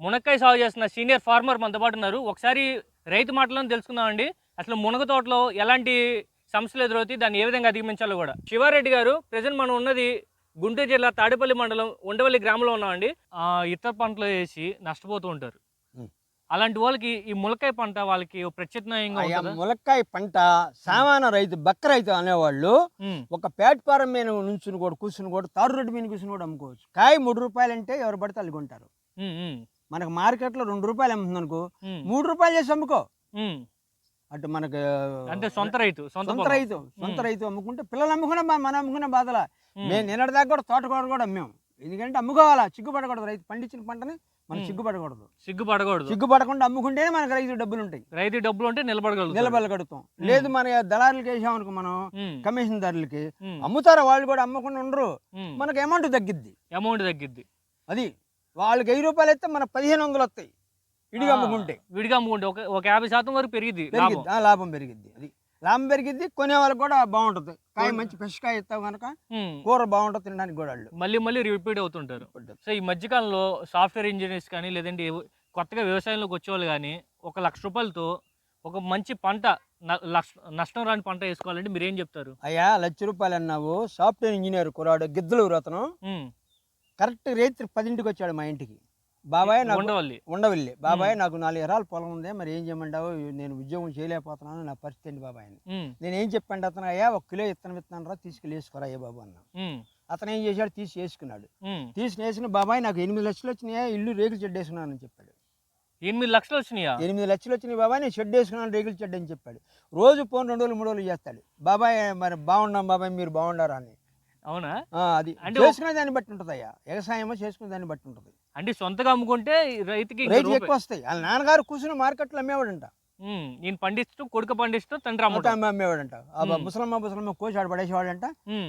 మునక్కాయ సాగు చేస్తున్న సీనియర్ ఫార్మర్ మనతో పాటు ఉన్నారు. ఒకసారి రైతు మాటలను తెలుసుకుందామండి. అసలు మునగ తోటలో ఎలాంటి సమస్యలు ఎదురవుతాయి, దాన్ని ఏ విధంగా అధిగమించాలో కూడా. శివారెడ్డి గారు, ప్రజెంట్ మనం ఉన్నది గుంటూరు జిల్లా తాడేపల్లి మండలం ఉండవల్లి గ్రామంలో ఉన్నామండి. ఇతర పంటలు వేసి నష్టపోతూ ఉంటారు. అలాంటి వాళ్ళకి ఈ ములక్కాయ పంట వాళ్ళకి ప్రత్యామ్నాయంగా ఉంటుందా? ములక్కాయ పంట సామాన్య రైతు బక్క రైతు అనేవాళ్ళు ఒక ప్లాట్ఫారం మీద నుంచుని కూడా కూర్చుని కూడా తారు రోడ్డు మీద కూర్చుని కూడా అమ్ముకోవచ్చు. కాయ 3 రూపాయలు అంటే ఎవరు పడితే వాళ్ళు కొంటారు. మనకు మార్కెట్లో 2 రూపాయలు అమ్ముతుంది అనుకో, 3 రూపాయలు చేసి అమ్ముకో. అటు మనకు అంటే సొంత రైతు అమ్ముకుంటే పిల్లలు అమ్ముకున్నా మనం అమ్ముకున్న బాధల. మేము నిన్నటిదాకా కూడా తోటకూర కూడా అమ్మాం. ఎందుకంటే అమ్ముకోవాలా, సిగ్గుపడకూడదు. రైతు పండించిన పంటని మనం సిగ్గుపడకుండా అమ్ముకుంటేనే మనకు రైతు డబ్బులు ఉంటాయి. రైతు డబ్బులు ఉంటే నిలబడగలుగుతాం. లేదు మన దళారులకి వేసామనుకో, మనం కమిషన్ దారులకి అమ్ముతారు, వాళ్ళు కూడా అమ్మకుండా ఉండరు. మనకు అమౌంట్ తగ్గిద్ది. అది వాళ్ళకి 1000 రూపాయలు అయితే మన 1500 వస్తాయి విడిగా అమ్ముకుంటే. ఒక 50% వరకు పెరిగిద్ది, లాభం పెరిగిద్ది. అది లాభం పెరిగిద్ది. కొనే వాళ్ళకి కూడా బాగుంటుంది. కాయ మంచి ఫ్రెష్ కాయ ఇస్తావు కనుక కూర బాగుంటుంది, తినడానికి కూడా వాళ్ళు మళ్ళీ రిపీట్ అవుతుంటారు. సో ఈ మధ్యకాలంలో సాఫ్ట్వేర్ ఇంజనీర్స్ కానీ, లేదంటే కొత్తగా వ్యవసాయంలోకి వచ్చేవాళ్ళు కానీ 1 లక్ష రూపాయలతో ఒక మంచి పంట, నష్టం రాని పంట వేసుకోవాలంటే మీరు ఏం చెప్తారు? అయ్యా, 1 లక్ష రూపాయలు అన్నావు. సాఫ్ట్వేర్ ఇంజనీర్ కురాడు గిద్దలు అతను కరెక్ట్ రేత్రి 10ంటికి వచ్చాడు మా ఇంటికి. బాబాయ్, నాకు ఉండవల్లి. బాబాయ్, నాకు 4 ఎకరాల పొలం ఉంది, మరి ఏం చేయమంటావు, నేను ఉద్యోగం చేయలేకపోతున్నాను, నా పరిస్థితి ఏంటి బాబాయ్ అని. నేను ఏం చెప్పండి అతను, అయ్యా 1 కిలో విత్తనం రా, తీసుకెళ్ళి వేసుకోరా అయ్యా బాబు అన్నా. అతను ఏం చేశాడు, తీసి వేసుకున్నాడు. వేసుకుని బాబాయ్ నాకు 8 లక్షలు వచ్చినాయా, ఇల్లు రేకులు షెడ్ వేసుకున్నాను అని చెప్పాడు. 8 లక్షలు వచ్చినాయా? 8 లక్షలు వచ్చినాయి బాబాయ్, నేను షెడ్ వేసుకున్నాను, రేకులు షెడ్ అని చెప్పాడు. రోజు ఫోన్ 2 రోజులు 3 రోజులు చేస్తాడు. బాబాయ్ మరి బాగున్నాం బాబాయ్, మీరు బాగుండారా అని. అవునా? అది చేసుకునే దాన్ని బట్టి ఉంటుంది అయ్యా, వ్యవసాయమో చేసుకునే దాన్ని బట్టి ఉంటుంది. అంటే సొంతగా అమ్ముకుంటే రైతుకి ఎక్కువ వస్తాయి. వాళ్ళ నాన్నగారు కూర్చుని మార్కెట్లో అమ్మేవాడంట. నేను పండిస్తూ, కొడుకు పండిస్తూ, తండ్రి అమ్మేవాడంట. ముసలమ్మ కోసాడు పడేసేవాడంట.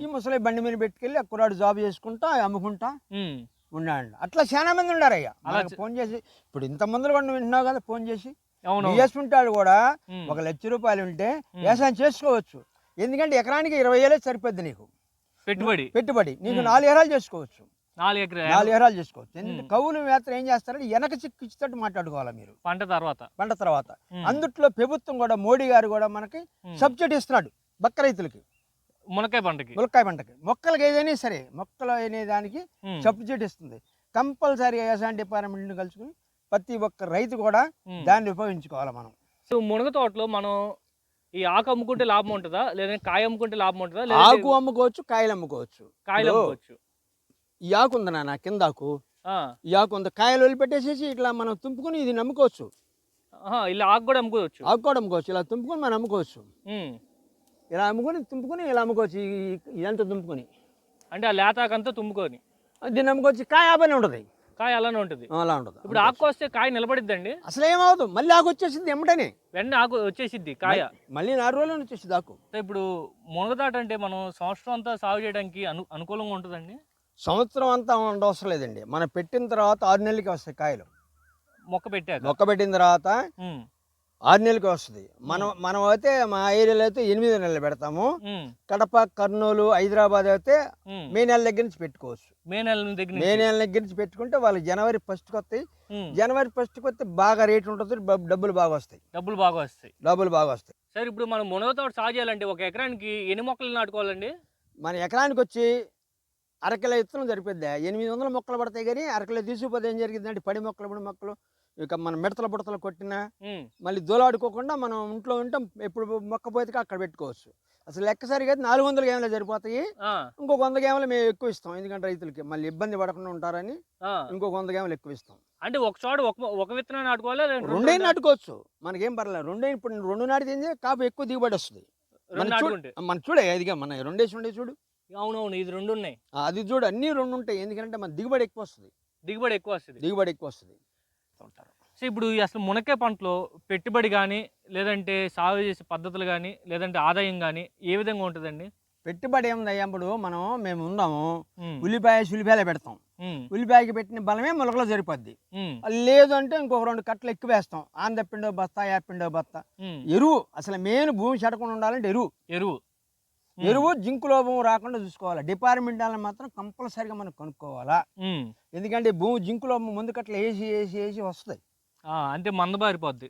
ఈ ముసలి బండి మీద పెట్టుకెళ్ళి కుర్రాడు జాబ్ చేసుకుంటా అమ్ముకుంటా ఉన్నాడు. అట్లా చాలా మంది ఉన్నారయ్యా. ఫోన్ చేసి ఇప్పుడు ఇంతమంది కూడా వింటున్నావు కదా, ఫోన్ చేసి చేసుకుంటాడు కూడా. 1 లక్ష రూపాయలు ఉంటే వ్యవసాయం చేసుకోవచ్చు. ఎందుకంటే ఎకరానికి 20,000 సరిపోద్ది నీకు పెట్టుబడి. నీకు 4 ఎకరాలు చేసుకోవచ్చు. 4 ఎకరాలు చేసుకోవచ్చు. ఎందుకంటే కౌలు మాత్రం ఏం చేస్తారంటే వెనక చిక్కిచ్చేటట్టు మాట్లాడుకోవాలి మీరు పంట తర్వాత. అందుట్లో ప్రభుత్వం కూడా, మోడీ గారు కూడా మనకి సబ్సిడీ ఇస్తున్నాడు బక్క రైతులకి, మునక్కాయ పంటకి. మొక్కలకి ఏదైనా సరే, మొక్కలు అనే దానికి సబ్సిడీ ఇస్తుంది. కంపల్సరీ వ్యవసాయ డిపార్ట్మెంట్ కలుసుకుని ప్రతి ఒక్క రైతు కూడా దాన్ని ఉపయోగించుకోవాలి మనం. సో మునగ తోటలో మనం ఈ ఆకు అమ్ముకుంటే లాభం ఉంటుందా, లేదంటే కాయ అమ్ముకుంటే లాభం ఉంటుందా? ఆకు అమ్ముకోవచ్చు, కాయలు అమ్ముకోవచ్చు. ఈ ఆకు ఉంది నాన్న, కింద ఆకు, ఈ ఆకు ఉంది. కాయలు వదిలిపెట్టేసేసి ఇట్లా మనం తుంపుకుని ఇది నమ్ముకోవచ్చు. ఇలా ఆకు కూడా అమ్ముకోవచ్చు. ఇలా తుంపుకొని మనం అమ్ముకోవచ్చు. ఇలా తుంపుకొని ఇలా అమ్ముకోవచ్చు. ఇదంతా తుంపుకొని, అంటే ఆ లేతాకంతా తుంపుకొని దీన్ని అమ్ముకోవచ్చు. కాయ ఆపనే ఉంటుంది, కాయ అలానే ఉంటుంది. అలా ఉంటుంది. ఇప్పుడు ఆకు వస్తే కాయ నిలబడిద్దండి? అసలు ఏమవుతుంది, మళ్ళీ ఆకు వచ్చేసింది ఎమ్మటనే, వెంటనే ఆకు వచ్చేసిద్ది, కాయ మళ్ళీ 4 రోజులు వచ్చేసింది ఆకు. ఇప్పుడు మునగదాట అంటే మనం సంవత్సరం అంతా సాగు చేయడానికి అనుకూలంగా ఉంటుందండి? సంవత్సరం అంతా ఉండవసరం లేదండి. మనం పెట్టిన తర్వాత 6 నెలలకి వస్తాయి కాయలు. మొక్క పెట్టిన తర్వాత 6 నెలలకి వస్తుంది. మనం అయితే మా ఏరియాలో అయితే 8 నెలలు పెడతాము. కడప, కర్నూలు, హైదరాబాద్ అయితే మే నెల దగ్గర నుంచి పెట్టుకోవచ్చు. మే నెల దగ్గర నుంచి పెట్టుకుంటే వాళ్ళు జనవరి 1st వస్తాయి. జనవరి 1st వస్తే బాగా రేట్ ఉంటుంది, డబ్బులు బాగా వస్తాయి. సరే, ఇప్పుడు మనం మునగ తోట సాగు చేయాలంటే 1 ఎకరానికి ఎన్ని మొక్కలు నాటుకోవాలండి? మన ఎకరానికి వచ్చి 1/2 కిలో విత్తనం సరిపోద్ది. 800 మొక్కలు పడతాయి. కానీ 1/2 కిలో తీసుకుపోతే ఏం జరిగిందంటే పడి మొక్కలు ఇక మన మిడతలు కొట్టినా మళ్ళీ దోలాడుకోకుండా మనం ఇంట్లో ఉంటాం. ఎప్పుడు మొక్క పోతే అక్కడ పెట్టుకోవచ్చు. అసలు లెక్క సరిగా 400 గేమలు సరిపోతాయి. ఇంకొక 100 గేమలు మేము ఎక్కువ ఇస్తాం. ఎందుకంటే రైతులకి మళ్ళీ ఇబ్బంది పడకుండా ఉంటారని ఇంకొక 100 గేమలు ఎక్కువ ఇస్తాం. అంటే ఒక చోట ఒక విత్తనం నాటుకోవాలి, 2 నాటుకోవచ్చు. మనకేం పర్లేదు. 2 ఇప్పుడు 2 నాటితే కాపు ఎక్కువ దిగుబడి వస్తుంది. మన చూడే ఇదిగా మన 2 వేసి ఉండే చూడు. అవునవును, ఇది 2 ఉన్నాయి. అది చూడు, అన్ని 2 ఉంటాయి. ఎందుకంటే మన దిగుబడి ఎక్కువ వస్తుంది. సో ఇప్పుడు అసలు మునక్కాయ పంటలో పెట్టుబడి కానీ, లేదంటే సాగు చేసే పద్ధతులు కానీ, లేదంటే ఆదాయం కానీ ఏ విధంగా ఉంటుందండి? పెట్టుబడి ఏముంది అప్పుడు మేము ఉందాము, ఉల్లిపాయలు పెడతాం. ఉల్లిపాయకి పెట్టిన బలమే మొలకలో సరిపోద్ది. లేదు అంటే ఇంకొక 2 కట్టలు ఎక్కువ వేస్తాం. ఆంధ్రపిండో బస్తా, యాపిండో బస్తా. ఎరువు అసలు మెయిన్ భూమి చెడకుండా ఉండాలంటే ఎరువు. ఎరువు జింకు లోపం రాకుండా చూసుకోవాలి. డిపార్ట్మెంట్ వాళ్ళని మాత్రం కంపల్సరీగా మనం కొనుక్కోవాలా. ఎందుకంటే భూమి జింకు లోపం ముందు కట్ల వేసి వేసి వేసి వస్తాయి, అంటే మందబారిపోద్ది.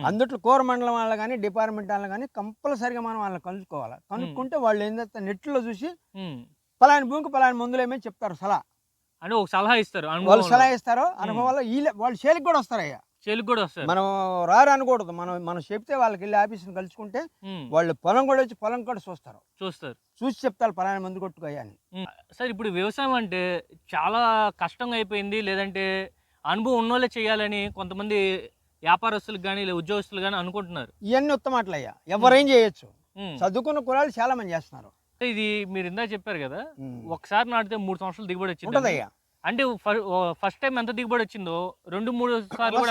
అందుట్లో కోర మండలం వాళ్ళు కానీ డిపార్ట్మెంట్ వాళ్ళు కానీ కంపల్సరీగా మనం వాళ్ళని కనుక్కోవాలి. కనుక్కుంటే వాళ్ళు ఏంటంటే నెట్లో చూసి పలాని భూమికి పలాని మందులు ఏమని చెప్తారు, సలహా అంటే ఒక సలహా ఇస్తారు. వాళ్ళు సలహా ఇస్తారు, అనుభవం వల్ల వాళ్ళు చేలికి కూడా వస్తారయ్యా. చేలికి కూడా వస్తారు. మనం రారు అనకూడదు, మనం చెప్తే వాళ్ళకి వెళ్ళి ఆఫీస్ని కలుసుకుంటే వాళ్ళు పొలం కూడా వచ్చి పొలం కూడా చూస్తారు, చూసి చెప్తారు పలానా మందు కొట్టుకోయా అని. సార్ ఇప్పుడు వ్యవసాయం అంటే చాలా కష్టంగా అయిపోయింది, లేదంటే అనుభవం ఉన్నోళ్ళే చేయాలని కొంతమంది వ్యాపారస్తులకు కానీ లేదా ఉద్యోగస్తులు కానీ అనుకుంటున్నారు. ఇవన్నీ ఉత్తమాటలయ్యా, ఎవరేం చేయొచ్చు, చదువుకున్న కులాలు చాలా మంది చేస్తున్నారు. ఇది మీరు ఇందా చెప్పారు కదా, ఒకసారి నాటితే 3 సంవత్సరాలు దిగుబడి వచ్చింది. అంటే ఫస్ట్ టైం ఎంత దిగుబడి వచ్చిందో 2-3 సార్లు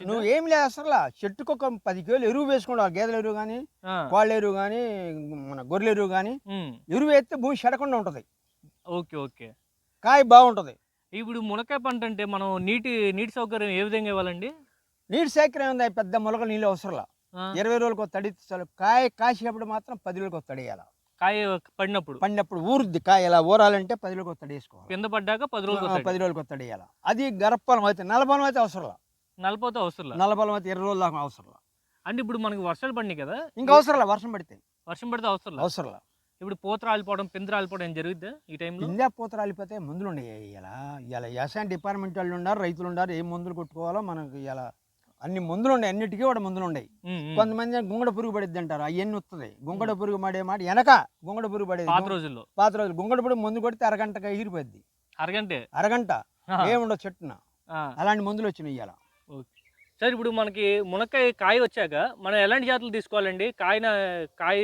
నువ్వు ఏం లేదు అసలు. చెట్టుకు ఒక 10 కిలోలు ఎరువు వేసుకుంటావు, గేదెల ఎరువు కానీ కోళ్ళ ఎరువు కానీ మన గొర్రెల ఎరువు కానీ ఎరువు వేస్తే భూమి చెడకుండా ఉంటది. ఓకే కాయ బాగుంటది. ఇప్పుడు మునక్కాయ పంట అంటే మనం నీటి సౌకర్యం ఏ విధంగా ఇవ్వాలండి? నీటి సౌకర్యం ఉంది, పెద్ద మొలక నీళ్ళు అవసరంలా. 20 రోజులకు ఒక తడి చాలు. కాయ కాసేటప్పుడు మాత్రం 10 రోజులకు ఒక తడి వేయాలి. కాయ పడినప్పుడు ఊరుద్ది కాయ. ఇలా ఊరాలంటే 10 రోజులకు ఒక తడి వేసుకోవాలి. కింద పడ్డాక 10 రోజులకు ఒక తడి వేయాలి. అది గరప్పలం అయితే, నలపలం అయితే అవసరంలా. నలపలం అయితే 20 రోజుల దాకా అవసరంలా. అంటే ఇప్పుడు మనకి వర్షాలు పడినాయి కదా, ఇంకా అవసరంలా. వర్షం పడితే అవసరంలా. ఇప్పుడు పూత రాలిపోవడం, పిండి రాలిపోవడం జరుగుద్ది ఈ టైంలో. పిండి పూత రాలిపోతే మందులు ఉన్నాయి. ఇలా వ్యవసాయం డిపార్ట్మెంట్ వాళ్ళు ఉన్నారు, రైతులు ఉన్నారు. ఏ మందులు కొట్టుకోవాలో మనకి ఇలా అన్ని మందులు ఉన్నాయి, అన్నిటికీ కూడా మందులు ఉన్నాయి. కొంతమంది గుంగడ పురుగు పడిద్ది అంటారు, అవన్నీ వస్తుంది. గుంగడ పురుగు పడే మాట వెనక గుంగడ పురుగు పడేది పాత రోజులు. గుంగడ పురుగు మందు కొడితే అరగంటగా ఎగిరిపోద్ది. అరగంట ఏముండవు చెట్టున. అలాంటి మందులు వచ్చినాయి ఇవాళ. సార్ ఇప్పుడు మనకి మునక్కాయ కాయ వచ్చాక మనం ఎలాంటి జాతులు తీసుకోవాలండి? కాయ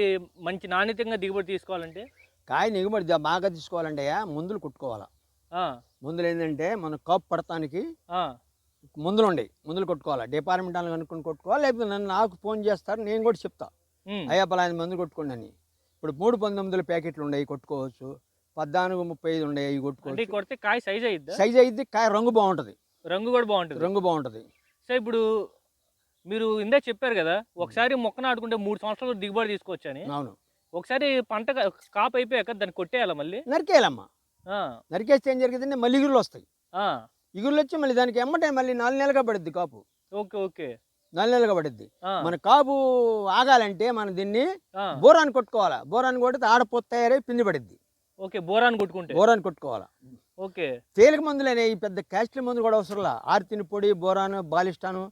మంచి నాణ్యతంగా దిగుబడి తీసుకోవాలంటే, కాయ దిగుబడి బాగా తీసుకోవాలంటే మందులు కొట్టుకోవాలా. మందులు ఏంటంటే మన కాపు పడటానికి మందులు ఉన్నాయి, మందులు కొట్టుకోవాలి. డిపార్ట్మెంట్ వాళ్ళు కనుక్కొని కొట్టుకోవాలి. లేకపోతే నాకు ఫోన్ చేస్తారు, నేను కూడా చెప్తా, అయ్యా పలానా మందులు కొట్టుకోండి అని. ఇప్పుడు 319 ప్యాకెట్లు ఉన్నాయి, కొట్టుకోవచ్చు. 1435 ఉన్నాయి, అవి కొట్టుకోవచ్చు. కాయ సైజ్ అయ్యిద్ది. కాయ రంగు బాగుంటుంది, రంగు బాగుంటుంది. సో ఇప్పుడు మీరు ఇందా చెప్పారు కదా, ఒకసారి మొక్క నాటుకుంటే 3 సంవత్సరాలు దిగుబడి తీసుకోవచ్చు అని. అవును. ఒకసారి పంట కాపు అయిపోయాక దాన్ని కొట్టేయాలా? మళ్ళీ నరికేయాలమ్మా. నరికేస్తే ఏం జరిగిందంటే మళ్ళీ ఇగురులు వస్తాయి. ఇగురులు వచ్చి మళ్ళీ దానికి ఎమ్మటే మళ్ళీ 4 నెలలుగా పడుద్ది కాపు. ఓకే 4 నెలలుగా పడుద్ది. మన కాపు ఆగాలంటే మనం దీన్ని బోరాన్ని కొట్టుకోవాలా. బోరాన్ని కొడితే ఆడపోత తయారై పిండి పడుద్ది. బోరాన్ని కొట్టుకోవాలా. ఓకే. తేలిక మందులేనే, ఈ పెద్ద కాస్ట్లీ మందులు కూడా అవసరంలా. ఆర్తిని పొడి, బోరాను, బాలిస్టాను,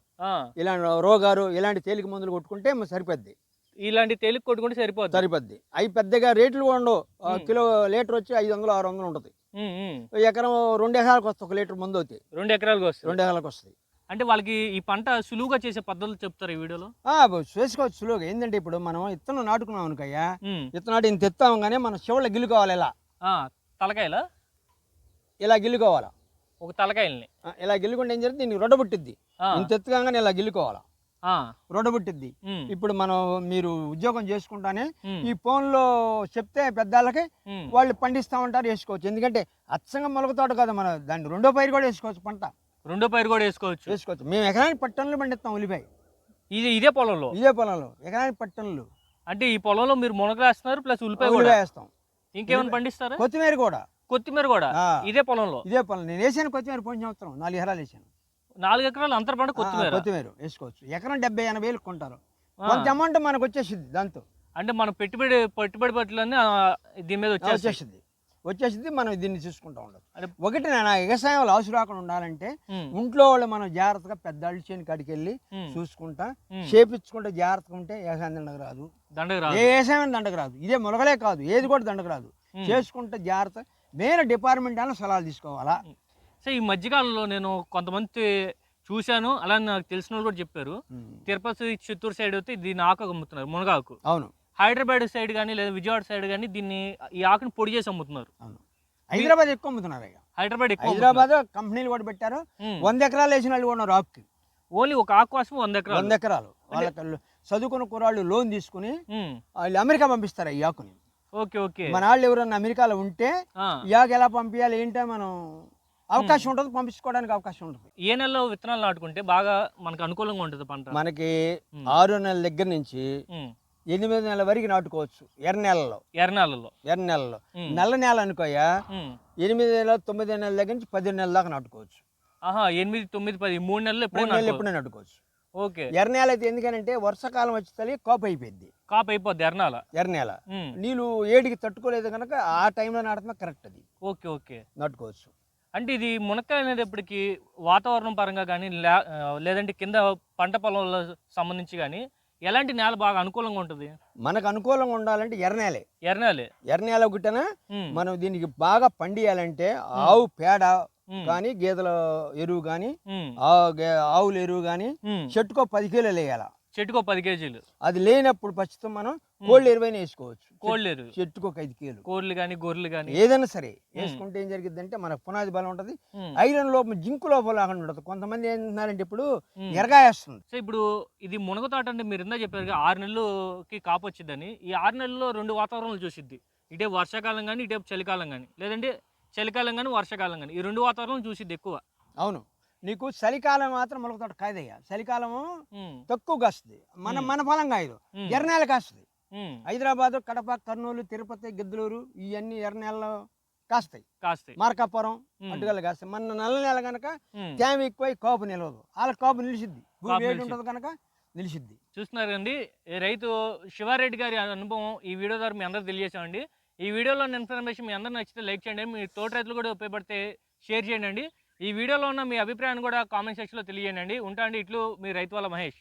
ఇలాంటి రోగారు, ఇలాంటి తేలిక మందులు కొట్టుకుంటే సరిపోద్ది. ఇలాంటి తేలిక కొట్టుకుంటే సరిపోద్ది. అవి పెద్దగా రేట్లు కూడా ఉండవు. కిలో లీటర్ వచ్చి 500-600 ఉంటుంది. ఎకరం 2 ఎకరాలకు వస్తుంది. 1 లీటర్ మందు అవుతాయి. 2 ఎకరాలకు వస్తుంది. అంటే వాళ్ళకి ఈ పంట సులువుగా చేసే పద్ధతులు చెప్తారు ఈ వీడియోలో. చేసుకోవచ్చు సులువుగా. ఏంటంటే ఇప్పుడు మనం ఇత్తనం నాటుకున్నాం అనుకయ్యా, ఇత్తనం నాటి ఇంత ఎత్తాం కానీ మనం చెవుల గిల్లుకోవాలి. తలకాయలా ఇలా గిల్లుకోవాలా. ఒక తలకాయల్ని ఇలా గిల్లుకుంటే ఏం జరిగింది, దీనికి రొడ్డబుట్టిద్ది. ఇంత ఎత్తుగానే ఇలా గిల్లుకోవాలా, రొడ్డబుట్టిద్ది. ఇప్పుడు మీరు ఉద్యోగం చేసుకుంటానే ఈ ఫోన్లో చెప్తే పెద్దవాళ్ళకి వాళ్ళు పండిస్తా ఉంటారు, వేసుకోవచ్చు. ఎందుకంటే అచ్చంగా మొలకతోట కదా, మన దాన్ని రెండో పైరు కూడా వేసుకోవచ్చు. పంట రెండో పైరు కూడా వేసుకోవచ్చు. మేము ఎకరానికి 10 టన్నులు పండిస్తాం ఉల్లిపాయ. ఇదే పొలంలో ఎకరానికి 10 టన్నులు. అంటే ఈ పొలంలో మీరు మునగ వేస్తున్నారు, ప్లస్ ఉల్లిపాయ వేస్తాం. ఇంకేమైనా పండిస్తారా? కొత్తిమీర కూడా ఇదే పొలంలో. నేను వేసాను కొత్తిమీర. పోయిన సంవత్సరం 4 ఎకరాలు వేసాను. 4 ఎకరాలు అంతర పంట కొత్తిమీర వేసుకోవచ్చు. ఎకరం 70-80 వేలు కొంటారు. కొంత అమౌంట్ మనకు వచ్చేసింది దాంతో. అంటే మన పెట్టుబడి పట్టులన్నీ దీని మీద వచ్చేసింది. మనం దీన్ని చూసుకుంటా ఉండదు. ఒకటి నా వ్యవసాయం లాస్ రాకుండా ఉండాలంటే ఇంట్లో వాళ్ళు మనం జాగ్రత్తగా పెద్దవాళ్ళు చేను కాడికి వెళ్ళి చూసుకుంటా చేపించుకుంటా జాగ్రత్తగా ఉంటే వ్యవసాయం దండకు రాదు. ఏ వ్యవసాయం దండకు రాదు. ఇదే మొలకలే కాదు, ఏది కూడా దండకు రాదు. చేసుకుంటే జాగ్రత్త. మెయిన్ డిపార్ట్మెంట్ అని సలహాలు తీసుకోవాలా. సో ఈ మధ్యకాలంలో నేను కొంతమంది చూశాను, అలా నాకు తెలిసిన వాళ్ళు కూడా చెప్పారు, తిరుపతి చిత్తూరు సైడ్ అయితే దీన్ని ఆకు అమ్ముతున్నారు, మునగాకు. అవును. హైదరాబాద్ సైడ్ కానీ లేదా విజయవాడ సైడ్ కానీ దీన్ని ఈ ఆకుని పొడి చేసి అమ్ముతున్నారు. హైదరాబాద్ ఎక్కువ అమ్ముతున్నారు. హైదరాబాద్ కంపెనీలు కూడా పెట్టారు. 100 ఎకరాలు వేసిన వాళ్ళు ఉన్నారు ఆకుకి. ఓన్లీ ఒక ఆకు కోసం 100 ఎకరాలు. వాళ్ళకి చదువుకున్న కుర్రాళ్ళు లోన్ తీసుకుని వాళ్ళు అమెరికా పంపిస్తారు ఈ ఆకుని. ఓకే. మన వాళ్ళు ఎవరన్నా అమెరికాలో ఉంటే ఈ ఆకు ఎలా పంపించాలి ఏంటో మనం అవకాశం ఉంటుంది, పంపించుకోవడానికి అవకాశం ఉంటుంది. ఏ నెలలో విత్తనాలు నాటుకుంటే బాగా మనకు అనుకూలంగా ఉంటుంది పంట? మనకి 6 నెలల దగ్గర నుంచి 8 నెలల వరకు నాటుకోవచ్చు ఎర్ర నెలలో. నల్ల నేల అనుకోయా 8 నెలలు 9 నెలల దగ్గర నుంచి 10 నెలల దాకా నాటుకోవచ్చు. 8, 9, 10 3 నెలలు ఎప్పుడైనా నాటుకోవచ్చు. ఓకే. ఎర్ర నేల అయితే ఎందుకంటే వర్షాకాలం వచ్చి కాపు అయిపోయింది. ఎర్ర నేల నీళ్ళు ఏడికి తట్టుకోలేదు కనుక ఆ టైంలో నాటమే కరెక్ట్. అది ఓకే నాటుకోవచ్చు. అంటే ఇది మునక్కాయ అనేటప్పటికి వాతావరణం పరంగా కానీ లేదంటే కింద పంట పొలంలో సంబంధించి కానీ ఎలాంటి నేల బాగా అనుకూలంగా ఉంటుంది? మనకు అనుకూలంగా ఉండాలంటే ఎర్ర నేల ఒకటేనా. మనం దీనికి బాగా పండియాలంటే ఆవు పేడ కానీ గేదెల ఎరువు కానీ ఆవుల ఎరువు కానీ చెట్టుకో 10 కిలోలు వేయాల. చెట్టుకో 10 కేజీలు. అది లేనప్పుడు ప్రస్తుతం మనం కోళ్ళ ఎరువైనా వేసుకోవచ్చు. కోళ్ళ ఎరువు చెట్టుకు 5 కిలోలు. కోళ్ళు కానీ గొర్రెలు కానీ ఏదైనా సరే వేసుకుంటే ఏం జరిగింది అంటే మన పునాది బలం ఉంటుంది. ఐరన్ లోపం జింకు లోపం లాగా ఉంటుంది. కొంతమంది ఏంటంటే ఇప్పుడు ఎరగాయేస్తుంది. సో ఇప్పుడు ఇది మునగ తోట అంటే మీరు ఇందా చెప్పారు 6 నెలలకి కాపు వచ్చిద్దని. ఈ 6 నెలల్లో 2 వాతావరణాలు చూసిద్ది. ఇటే వర్షాకాలం కానీ ఇటే చలికాలం కానీ, లేదంటే చలికాలం కానీ వర్షాకాలం కానీ, ఈ 2 వాతావరణాలు చూసిద్ది ఎక్కువ. అవును. నీకు చలికాలం మాత్రం మునగ తోట కాదయ్యా. చలికాలము తక్కువ కాస్తుంది. మన పొలం కాదు, ఎర్ర నేల కాస్తుంది. హైదరాబాద్, కడప, కర్నూలు, తిరుపతి, గిద్దలూరు ఇవన్నీ ఎర్ర నేలలో కాస్తాయి. మార్కాపురం అటుగల కాస్తాయి. మన నల్ల నేల కనుక తేమ ఎక్కువై కాపు నిలవదు. వాళ్ళ కాపు నిలిచిద్ది. భూమి వేడి ఉంటుంది కనుక నిలిచిద్ది. చూస్తున్నారు కండి రైతు శివారెడ్డి గారి అనుభవం ఈ వీడియో ద్వారా మీ అందరూ తెలియజేసామండి. ఈ వీడియోలో ఉన్న ఇన్ఫర్మేషన్ మీ అందరూ నచ్చితే లైక్ చేయండి. మీ తోట రైతులు కూడా ఉపయోగపడితే షేర్ చేయండి. ఈ వీడియోలో ఉన్న మీ అభిప్రాయాన్ని కూడా కామెంట్ సెక్షన్లో తెలియజేయండి. ఉంటా అండి. ఇట్లు మీ రైతు వాళ్ళ మహేష్.